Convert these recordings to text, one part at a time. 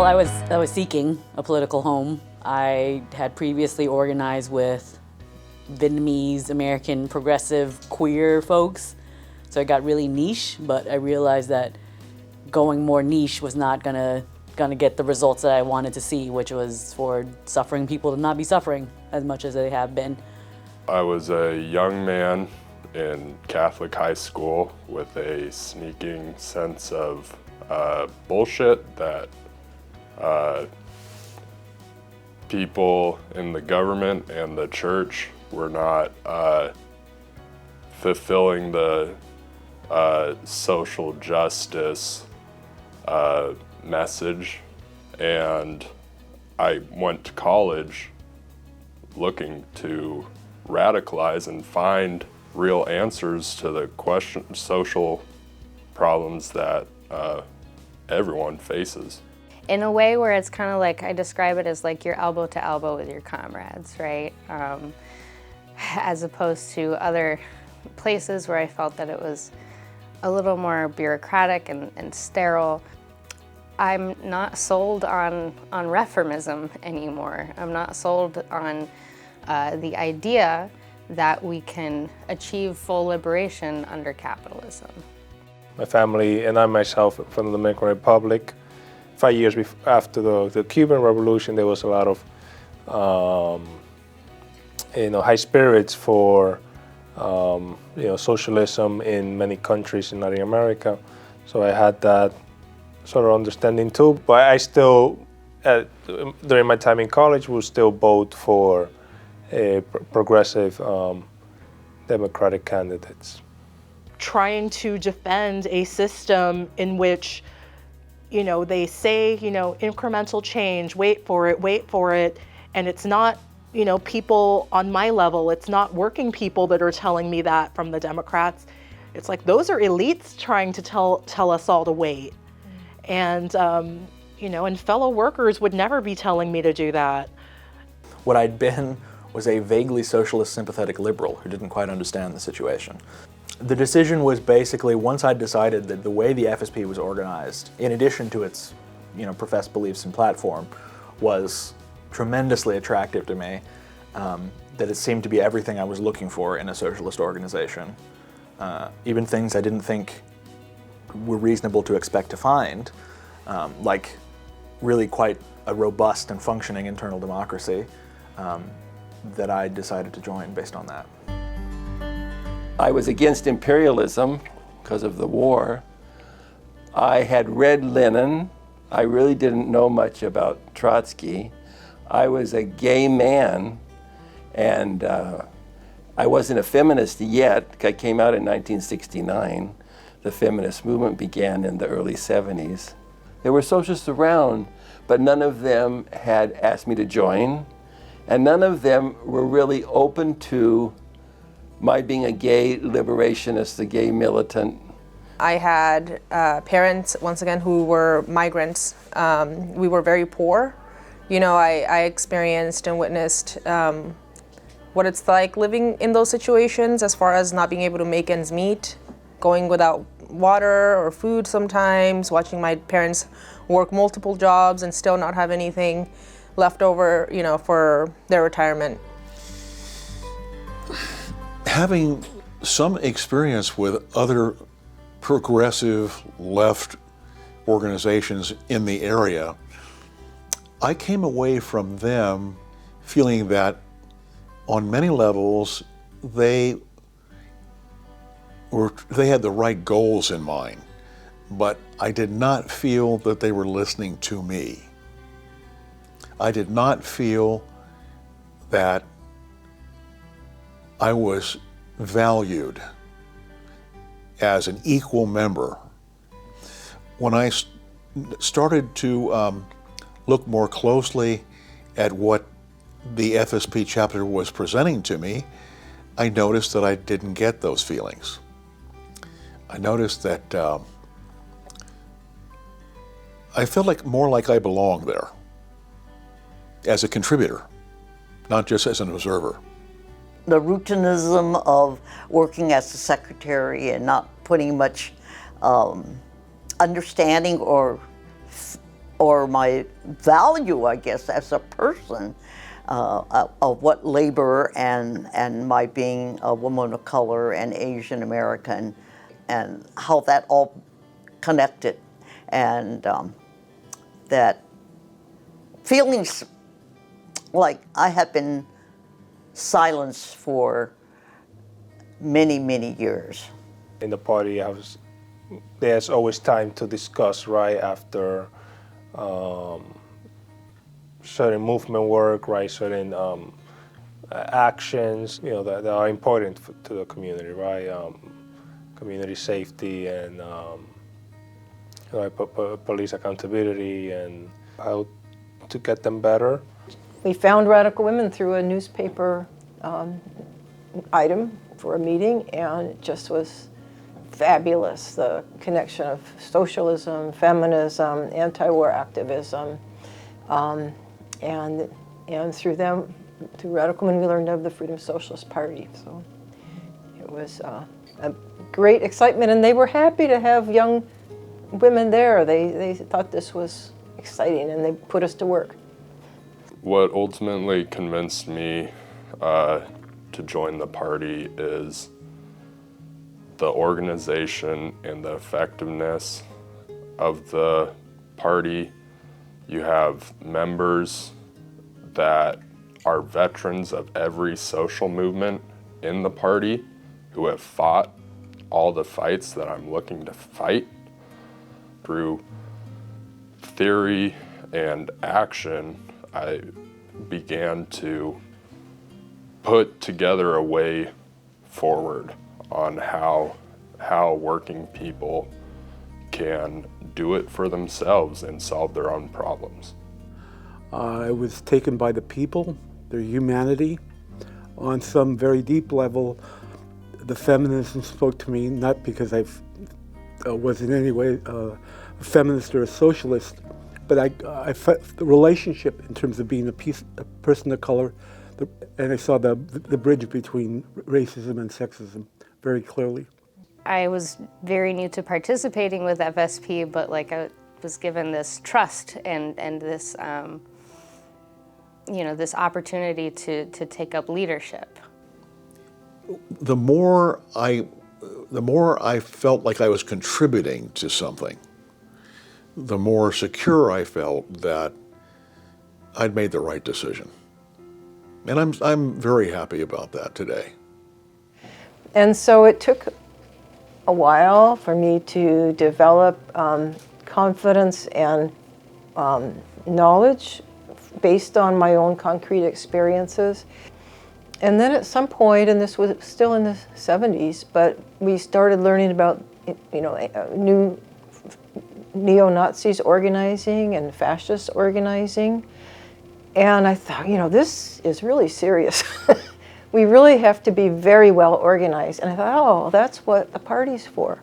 Well, I was seeking a political home. I had previously organized with Vietnamese American progressive queer folks, so it got really niche. But I realized that going more niche was not gonna get the results that I wanted to see, which was for suffering people to not be suffering as much as they have been. I was a young man in Catholic high school with a sneaking sense of bullshit that people in the government and the church were not fulfilling the social justice message, and I went to college looking to radicalize and find real answers to the social problems that everyone faces. In a way where it's kind of like, I describe it as like you're elbow to elbow with your comrades, right? As opposed to other places where I felt that it was a little more bureaucratic and sterile. I'm not sold on reformism anymore. I'm not sold on the idea that we can achieve full liberation under capitalism. My family and I myself from the Dominican Republic. 5 years after the Cuban Revolution, there was a lot of high spirits for socialism in many countries in Latin America. So I had that sort of understanding too. But I still, during my time in college, would still vote for progressive Democratic candidates. Trying to defend a system in which, they say, incremental change, wait for it, and it's not, people on my level, it's not working people that are telling me that from the Democrats. It's like those are elites trying to tell us all to wait. And, and fellow workers would never be telling me to do that. What I'd been was a vaguely socialist sympathetic liberal who didn't quite understand the situation. The decision was basically, once I'd decided that the way the FSP was organized, in addition to its professed beliefs and platform, was tremendously attractive to me, that it seemed to be everything I was looking for in a socialist organization. Even things I didn't think were reasonable to expect to find, like really quite a robust and functioning internal democracy, that I decided to join based on that. I was against imperialism because of the war. I had read Lenin. I really didn't know much about Trotsky. I was a gay man, and I wasn't a feminist yet. I came out in 1969. The feminist movement began in the early 70s. There were socialists around, but none of them had asked me to join, and none of them were really open to my being a gay liberationist, a gay militant. I had parents, once again, who were migrants. We were very poor. I experienced and witnessed what it's like living in those situations as far as not being able to make ends meet, going without water or food sometimes, watching my parents work multiple jobs and still not have anything left over, for their retirement. Having some experience with other progressive left organizations in the area, I came away from them feeling that on many levels they had the right goals in mind, but I did not feel that they were listening to me. I did not feel that I was valued as an equal member. When I started to look more closely at what the FSP chapter was presenting to me, I noticed that I didn't get those feelings. I noticed that I felt more like I belonged there as a contributor, not just as an observer. The routinism of working as a secretary and not putting much understanding or or my value, I guess, as a person, of what labor and my being a woman of color and Asian American, and how that all connected, and that feelings like I had been silenced for many, many years. In the party, there's always time to discuss right after certain movement work, right? Certain actions, that are important to the community, right? Community safety and police accountability and how to get them better. We found Radical Women through a newspaper item for a meeting, and it just was fabulous. The connection of socialism, feminism, anti-war activism, and through them, through Radical Women, we learned of the Freedom Socialist Party. So it was a great excitement, and they were happy to have young women there. They thought this was exciting, and they put us to work. What ultimately convinced me to join the party is the organization and the effectiveness of the party. You have members that are veterans of every social movement in the party who have fought all the fights that I'm looking to fight. Through theory and action, I began to put together a way forward on how working people can do it for themselves and solve their own problems. I was taken by the people, their humanity. On some very deep level, the feminism spoke to me, not because I was in any way a feminist or a socialist, but I felt the relationship in terms of being a person of color, and I saw the bridge between racism and sexism very clearly. I was very new to participating with FSP, but I was given this trust and this this opportunity to take up leadership. The more I felt like I was contributing to something, the more secure I felt that I'd made the right decision. And I'm very happy about that today. And so it took a while for me to develop confidence and knowledge based on my own concrete experiences. And then at some point, and this was still in the 70s, but we started learning about new neo-Nazis organizing and fascist organizing. And I thought, this is really serious. We really have to be very well organized. And I thought, oh, that's what the party's for,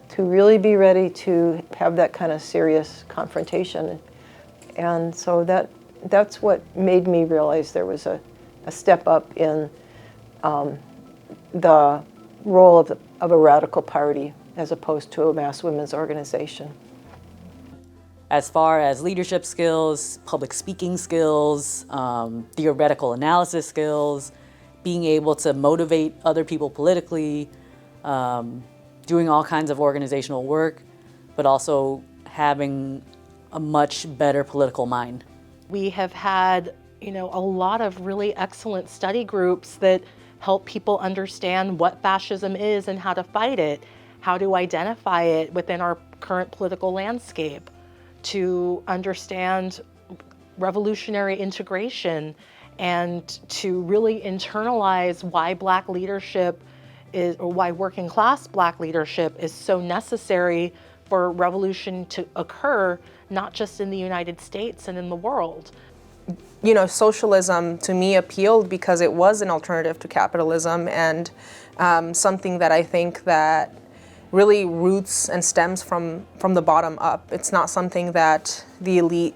to really be ready to have that kind of serious confrontation. And so that's what made me realize there was a step up in the role of a radical party as opposed to a mass women's organization. As far as leadership skills, public speaking skills, theoretical analysis skills, being able to motivate other people politically, doing all kinds of organizational work, but also having a much better political mind. We have had, a lot of really excellent study groups that help people understand what fascism is and how to fight it, how to identify it within our current political landscape, to understand revolutionary integration, and to really internalize why Black leadership is, or why working class Black leadership is so necessary for revolution to occur, not just in the United States and in the world. Socialism to me appealed because it was an alternative to capitalism, and something that I think that really roots and stems from the bottom up. It's not something that the elite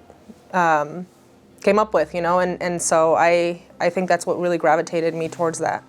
came up with, and so I think that's what really gravitated me towards that.